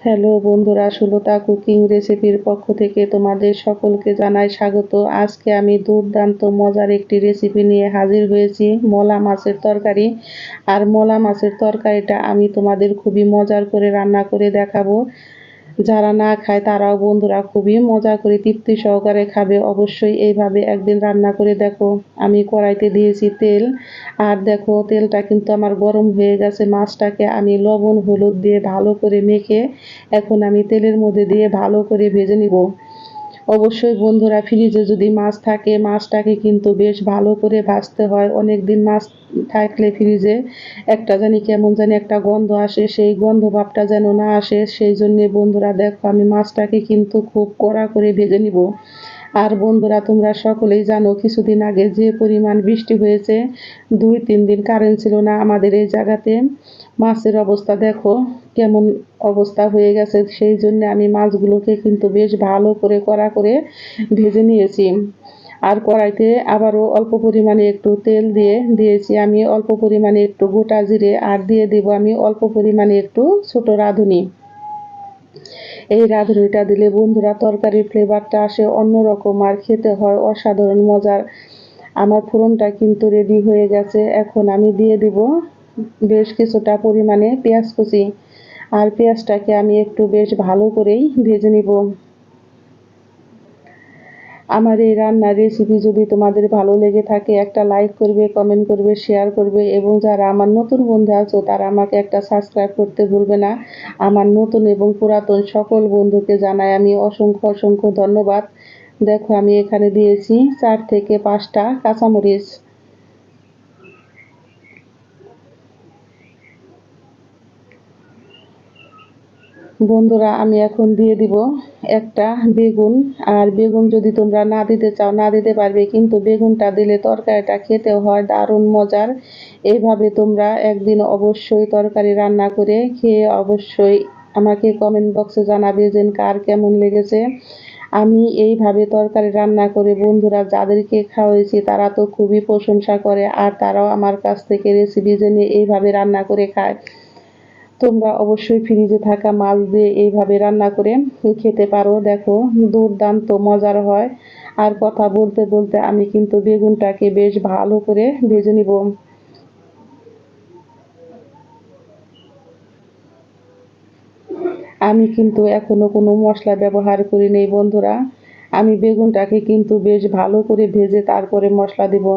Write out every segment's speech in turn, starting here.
Hello বন্ধুরা, Sulata cooking রেসিপির পক্ষ থেকে তোমাদের সকলকে জানাই স্বাগত। আজকে আমি দুর্দান্ত মজার একটি রেসিপি নিয়ে হাজির হয়েছি, মলা মাছের তরকারি। আর মলা মাছের তরকারিটা আমি তোমাদের খুবই মজার করে রান্না করে দেখাবো। যারা না খায় তারাও বন্ধুরা খুবই মজা করে তৃপ্তি সহকারে খাবে। অবশ্যই এইভাবে একদিন রান্না করে দেখো। আমি কড়াইতে দিয়েছি তেল, আর দেখো তেলটা কিন্তু আমার গরম হয়ে গেছে। মাছটাকে আমি লবণ হলুদ দিয়ে ভালো করে মেখে এখন আমি তেলের মধ্যে দিয়ে ভালো করে ভেজে নিব। অবশ্যই বন্ধুরা, ফ্রিজে যদি মাছ থাকে মাছটাকে কিন্তু বেশ ভালো করে ভাজতে হয়। অনেক দিন মাছ থাকলে ফ্রিজে একটা জানি কেমন জানি একটা গন্ধ আসে, সেই গন্ধ ভাবটা যেন না আসে, সেই জন্যে বন্ধুরা দেখো আমি মাছটাকে কিন্তু খুব কড়া করে ভেজে নিব। আর বন্ধুরা, তোমরা সকলেই জানো কিছুদিন আগে যে পরিমাণ বৃষ্টি হয়েছে, 2-3 দিন কারেন্ট ছিল না আমাদের এই জায়গাতে। মাছের অবস্থা দেখো কেমন অবস্থা হয়ে গেছে। সেই জন্য আমি মাছগুলোকে কিন্তু বেশ ভালো করে কড়া করে ভেজে নিয়েছি। আর কড়াইতে আবারও অল্প পরিমাণে একটু তেল দিয়েছি আমি অল্প পরিমাণে একটু গোটা জিরে, আর দিয়ে দেব আমি অল্প পরিমাণে একটু ছোট রাঁধুনি। এই রাঁধুনিটা দিলে বন্ধুরা তরকারির ফ্লেভারটা আসে অন্যরকম, আর খেতে হয় অসাধারণ মজার। আমার ফোড়নটা কিন্তু রেডি হয়ে গেছে। এখন আমি দিয়ে দিব বেশ কিছুটা পরিমাণে পেঁয়াজ কুচি, আর পেঁয়াজটাকে আমি একটু বেশ ভালো করেই ভেজে নিব। আমার এই রান্নার রেসিপি যদি তোমাদের ভালো লেগে থাকে একটা লাইক করবে, কমেন্ট করবে, শেয়ার করবে, এবং যারা আমার নতুন বন্ধু আছো তারা আমাকে একটা সাবস্ক্রাইব করতে ভুলবে না। আমার নতুন এবং পুরাতন সকল বন্ধুকে জানাই আমি অসংখ্য অসংখ্য ধন্যবাদ। দেখো আমি এখানে দিয়েছি 4 থেকে 5টা কাঁচামরিচ। বন্ধুরা, আমি এখন দিয়ে দিব একটা বেগুন। আর বেগুন যদি তোমরা না দিতে চাও না দিতে পারবে, কিন্তু বেগুনটা দিলে তরকারিটা খেতে হয় দারুণ মজার। এইভাবে তোমরা একদিন অবশ্যই তরকারি রান্না করে খেয়ে অবশ্যই আমাকে কমেন্ট বক্সে জানাবে যে কার কেমন লেগেছে। আমি এইভাবে তরকারি রান্না করে বন্ধুরা যাদেরকে খাওয়াইছি তারা তো খুবই প্রশংসা করে, আর তারাও আমার কাছ থেকে রেসিপি জেনে এইভাবে রান্না করে খায়। তোমরা অবশ্যই ফ্রিজে থাকা মাছ দিয়ে এইভাবে রান্না করে খেতে পারো। দেখো দুর্দান্ত মজার হয়। আর কথা বলতে বলতে আমি কিন্তু বেগুনটাকে বেশ ভালো করে ভেজে নিব। আমি কিন্তু এখনো কোনো মশলা ব্যবহার করি নেই বন্ধুরা। আমি বেগুনটাকে কিন্তু বেশ ভালো করে ভেজে তারপরে মশলা দিব।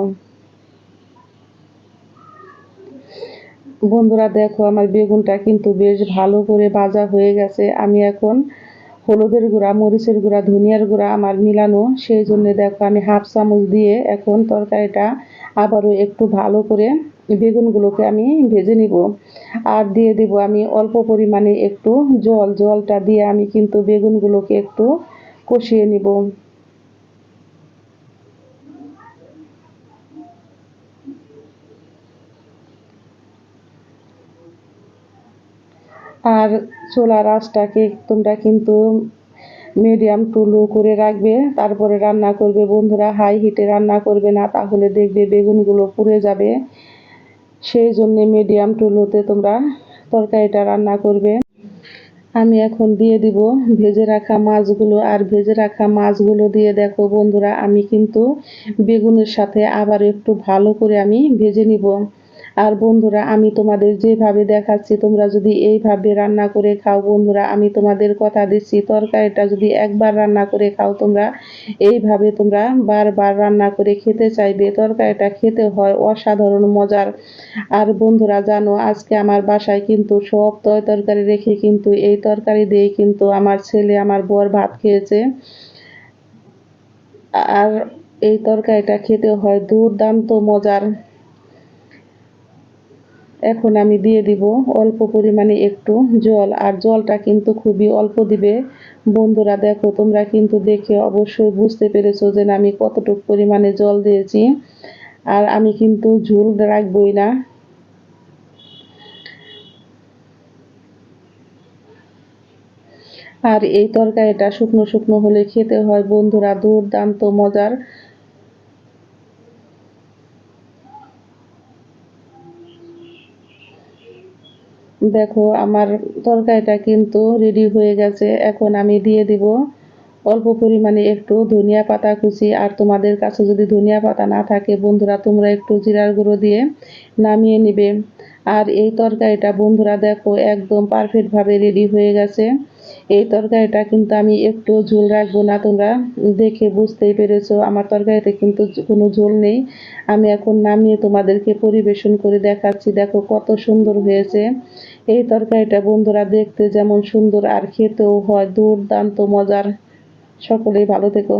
বন্ধুরা দেখো আমার বেগুনটা কিন্তু বেশ ভালো করে ভাজা হয়ে গেছে। আমি এখন হলুদের গুঁড়া, মরিচের গুঁড়া, ধনিয়ার গুঁড়া আমার মিলানো, সেই জন্য দেখো আমি হাফ চামচ দিয়ে এখন তরকারিটা আবারও একটু ভালো করে বেগুনগুলোকে আমি ভেজে নিব। আর দিয়ে দিব আমি অল্প পরিমাণে একটু জল। জলটা দিয়ে আমি কিন্তু বেগুনগুলোকে একটু কষিয়ে নিব। আর চুলার আঁচটাকে তোমরা কিন্তু মিডিয়াম টু লো করে রাখবে, তারপরে রান্না করবে বন্ধুরা। হাই হিটে রান্না করবে না, তাহলে দেখবে বেগুনগুলো পুড়ে যাবে। সেই জন্যে মিডিয়াম টু লোতে তোমরা তরকারিটা রান্না করবে। আমি এখন দিয়ে দিব ভেজে রাখা মাছগুলো। আর ভেজে রাখা মাছগুলো দিয়ে দেখো বন্ধুরা আমি কিন্তু বেগুনের সাথে আবার একটু ভালো করে আমি ভেজে নিব। আর বন্ধুরা, আমি তোমাদের যেভাবে দেখাচ্ছি তোমরা যদি এইভাবে রান্না করে খাও বন্ধুরা, আমি তোমাদের কথা দিচ্ছি তরকারিটা যদি একবার রান্না করে খাও তোমরা, এইভাবে তোমরা বারবার রান্না করে খেতে চাইবে। তরকারিটা খেতে হয় অসাধারণ মজার। আর বন্ধুরা জানো আজকে আমার বাসায় কিন্তু সব তরকারি রেখে কিন্তু এই তরকারি দিয়েই কিন্তু আমার ছেলে আমার বর ভাত খেয়েছে। আর এই তরকারিটা খেতে হয় দুর্দান্ত মজার। এখন আমি দিয়ে দিব অল্প পরিমাণে একটু জল, আর জলটা কিন্তু খুবই অল্প দিবে। বন্ধুরা দেখো তোমরা কিন্তু দেখে অবশ্যই বুঝতে পেরেছো যে আমি কতটুকু পরিমাণে জল দিয়েছি। আর আমি কিন্তু ঝোল রাখবই না। আর এই তরকারিটা শুকনো শুকনো হলে খেতে হয় বন্ধুরা দুর্দান্ত মজার। দেখো আমার তরকারিটা কিন্তু রেডি হয়ে গেছে। এখন আমি দিয়ে দিব অল্প পরিমাণে একটু ধনিয়া পাতা কুচি। আর তোমাদের কাছে যদি ধনিয়া পাতা না থাকে বন্ধুরা, তোমরা একটু জিরার গুঁড়ো দিয়ে নামিয়ে নিবে। আর এই তরকারিটা বন্ধুরা দেখো একদম পারফেক্টভাবে রেডি হয়ে গেছে। এই তরকারিটা কিন্তু আমি একটু ঝোল রাখবো না, তোমরা দেখে বুঝতেই পেরেছো আমার তরকারিতে কিন্তু কোনো ঝোল নেই। আমি এখন নামিয়ে তোমাদেরকে পরিবেশন করে দেখাচ্ছি। দেখো কত সুন্দর হয়েছে এই তরকারিটা বন্ধুরা, দেখতে যেমন সুন্দর আর খেতেও হয় দুর্দান্ত মজার। সকলেই ভালো থেকো।